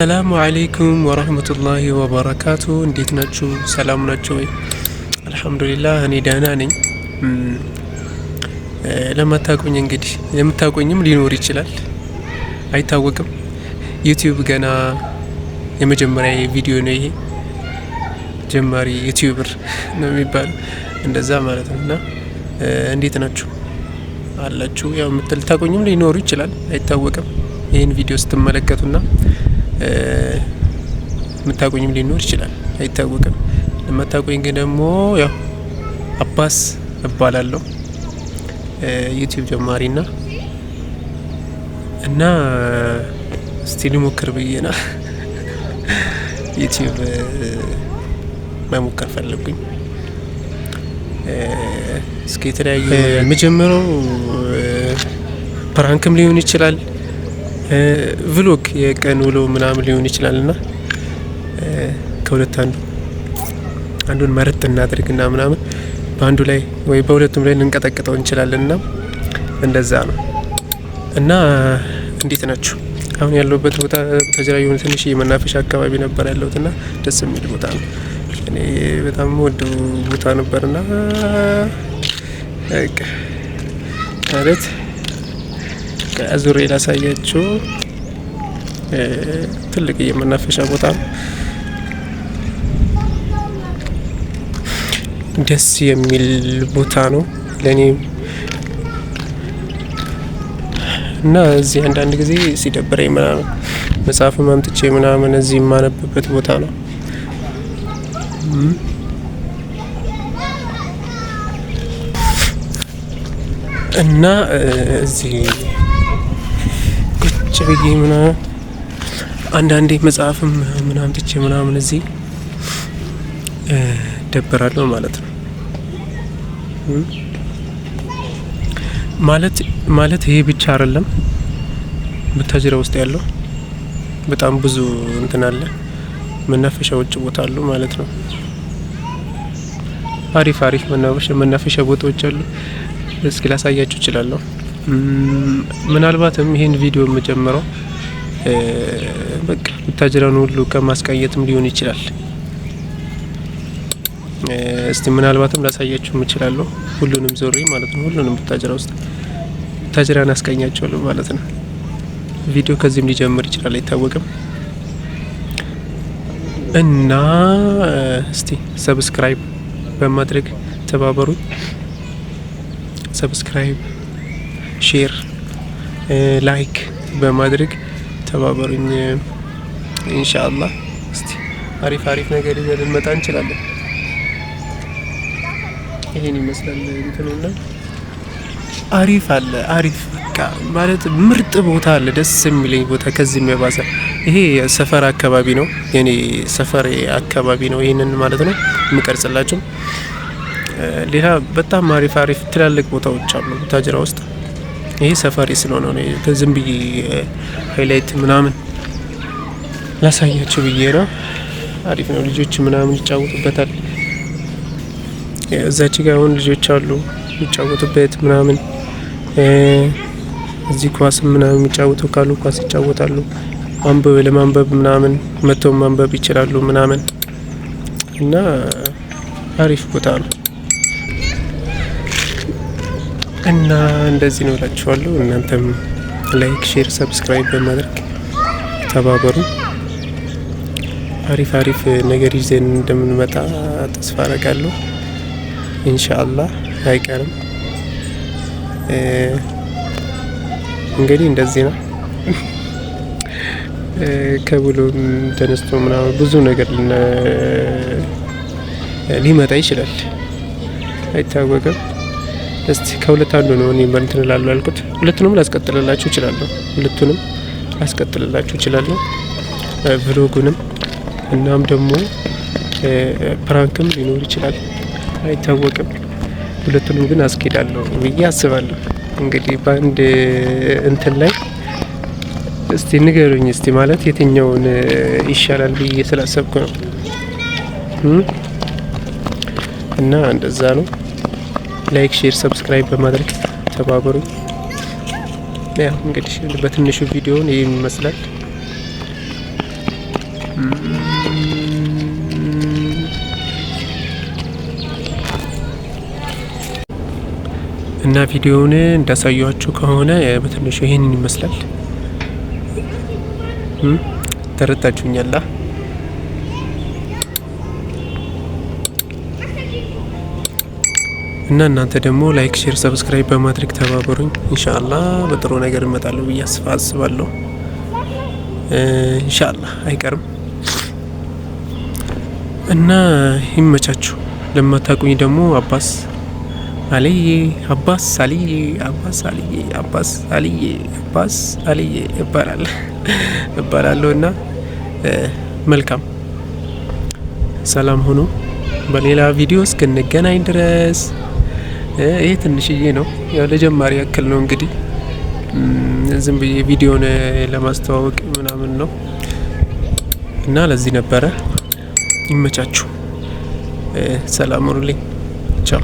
ሰላሙ አለይኩም ወራህመቱላሂ ወበረካቱ። እንዴት ናችሁ? ሰላም ናችሁ ወይ? አልሐምዱሊላህ እኔ ደህና ነኝ። ለማታውቁኝ እንግዲህ የምታውቁኝም ሊኖር ይችላል፣ አይታወቅም። ዩቲዩብ ገና የመጀመሪያ ቪዲዮ ነው ይሄ። ጀማሪ ዩቲዩበር ነው የሚባለው እንደዛ ማለት ነው። እና እንዴት ናችሁ አላችሁ? ያው የምታውቁኝም ሊኖሩ ይችላል፣ አይታወቅም። ይህን ቪዲዮ ስትመለከቱና የምታውቁኝም ሊኖር ይችላል፣ አይታወቅም። ለማታውቁኝ ግን ደግሞ ያው አባስ እባላለሁ፣ ዩቲዩብ ጀማሪና እና እስቲ ልሞክር ብዬና ዩቲዩብ መሞከር ፈለጉኝ። እስኪ የተለያዩ መጀመሪያው ፕራንክም ሊሆን ይችላል፣ ቭሎግ የቀን ውሎ ምናምን ሊሆን ይችላል። እና ከሁለት አንዱን መረጥ እናድርግና ምናምን በአንዱ ላይ ወይ በሁለቱም ላይ ልንቀጠቅጠው እንችላለን። እና እንደዛ ነው። እና እንዴት ናችሁ? አሁን ያለሁበት ቦታ ተጀራ የሆነ ትንሽ የመናፈሻ አካባቢ ነበር ያለሁት እና ደስ የሚል ቦታ ነው። እኔ በጣም ወደው ቦታ ነበርና ማለት አዙሬ ላሳያችሁ። ትልቅ የመናፈሻ ቦታ ነው፣ ደስ የሚል ቦታ ነው ለኔ። እና እዚህ አንዳንድ ጊዜ ሲደብረኝ ምናምን መጽሐፍ ማምጥቼ ምናምን እዚህ የማነብበት ቦታ ነው። እና እዚህ ቁጭ ብዬ ምናምን አንዳንዴ መጽሐፍም ምናምን ትቼ ምናምን እዚህ ደበራለሁ ማለት ነው። ማለት ይሄ ብቻ አይደለም፣ ቡታጅራ ውስጥ ያለው በጣም ብዙ እንትን አለ፣ መናፈሻዎች ቦታ አሉ ማለት ነው። አሪፍ መናፈሻ ቦታዎች አሉ። እስኪ ላሳያችሁ እችላለሁ። ምናልባትም ይሄን ቪዲዮ የምጀምረው በቃ ቡታጅራን ሁሉ ከማስቃየትም ሊሆን ይችላል። እስቲ ምናልባትም ላሳያችሁ እችላለሁ፣ ሁሉንም ዞሬ ማለት ነው። ሁሉንም ቡታጅራ ውስጥ ቡታጅራን አስቃኛቸዋለሁ ማለት ነው። ቪዲዮ ከዚህም ሊጀምር ይችላል፣ አይታወቅም። እና እስቲ ሰብስክራይብ በማድረግ ተባበሩኝ። ሰብስክራይብ፣ ሼር፣ ላይክ በማድረግ ተባበሩኝ ኢንሻአላህ። እስቲ አሪፍ ነገር ይዘን ልንመጣ እንችላለን። ይሄን ይመስላል እንትኑና አሪፍ በቃ ማለት ምርጥ ቦታ አለ፣ ደስ የሚለኝ ቦታ ከዚህ የሚያባሰ። ይሄ ሰፈር አካባቢ ነው፣ የኔ ሰፈር አካባቢ ነው። ይሄንን ማለት ነው የምቀርጽላችሁ። ሌላ በጣም አሪፍ ትላልቅ ቦታዎች አሉ ቡታጅራ ውስጥ። ይሄ ሰፈሪ ስለሆነ ነው ዝም ብዬ ሃይላይት ምናምን ላሳያችሁ ብዬ ነው። አሪፍ ነው፣ ልጆች ምናምን ይጫወቱበታል። እዛች ጋር አሁን ልጆች አሉ የሚጫወቱበት ምናምን። እዚህ ኳስ ምናምን የሚጫወቱ ካሉ ኳስ ይጫወታሉ። ለማንበብ ምናምን መተው ማንበብ ይችላሉ ምናምን። እና አሪፍ ቦታ ነው። እና እንደዚህ ነው እላችኋለሁ። እናንተም ላይክ፣ ሼር፣ ሰብስክራይብ በማድረግ ተባበሩ። አሪፍ ነገር ይዘን እንደምንመጣ ተስፋ አደርጋለሁ ኢንሻአላህ፣ አይቀርም። እንግዲህ እንደዚህ ነው። ከብሎም ተነስቶ ምናምን ብዙ ነገር ሊመጣ ይችላል፣ አይታወቅም። እስቲ ከሁለት አንዱ ነው እኔ እንትን እላለሁ ያልኩት። ሁለቱንም ላስቀጥልላችሁ እችላለሁ፣ ቭሎጉንም። እናም ደግሞ ፕራንክም ሊኖር ይችላል፣ አይታወቅም። ሁለቱንም ግን አስኬዳለሁ ብዬ አስባለሁ። እንግዲህ በአንድ እንትን ላይ እስቲ ንገሩኝ እስቲ ማለት የትኛውን ይሻላል ብዬ ስላሰብኩ ነው። እና እንደዛ ነው። ላይክ፣ ሼር፣ ሰብስክራይብ በማድረግ ተባበሩኝ። ያው እንግዲህ በትንሹ ቪዲዮውን ይሄን ይመስላል። እና ቪዲዮውን እንዳሳያችሁ ከሆነ በትንሹ ይሄንን ይመስላል። ተረታችሁኛላ? እና እናንተ ደግሞ ላይክ፣ ሼር፣ ሰብስክራይብ በማድረግ ተባበሩኝ። ኢንሻአላህ በጥሩ ነገር እመጣለሁ ብዬ አስባለሁ። ኢንሻአላህ አይቀርም። እና ይመቻችሁ። ለማታውቁኝ ደግሞ አባስ አልዬ እባላለሁ። እና መልካም ሰላም ሆኖ በሌላ ቪዲዮ እስክንገናኝ ድረስ ይሄ ትንሽዬ ነው፣ ያው ለጀማሪ ያክል ነው እንግዲህ ዝም ብዬ ቪዲዮን ለማስተዋወቅ ምናምን ነው። እና ለዚህ ነበረ። ይመቻችሁ። ሰላም ሁኑልኝ። ቻው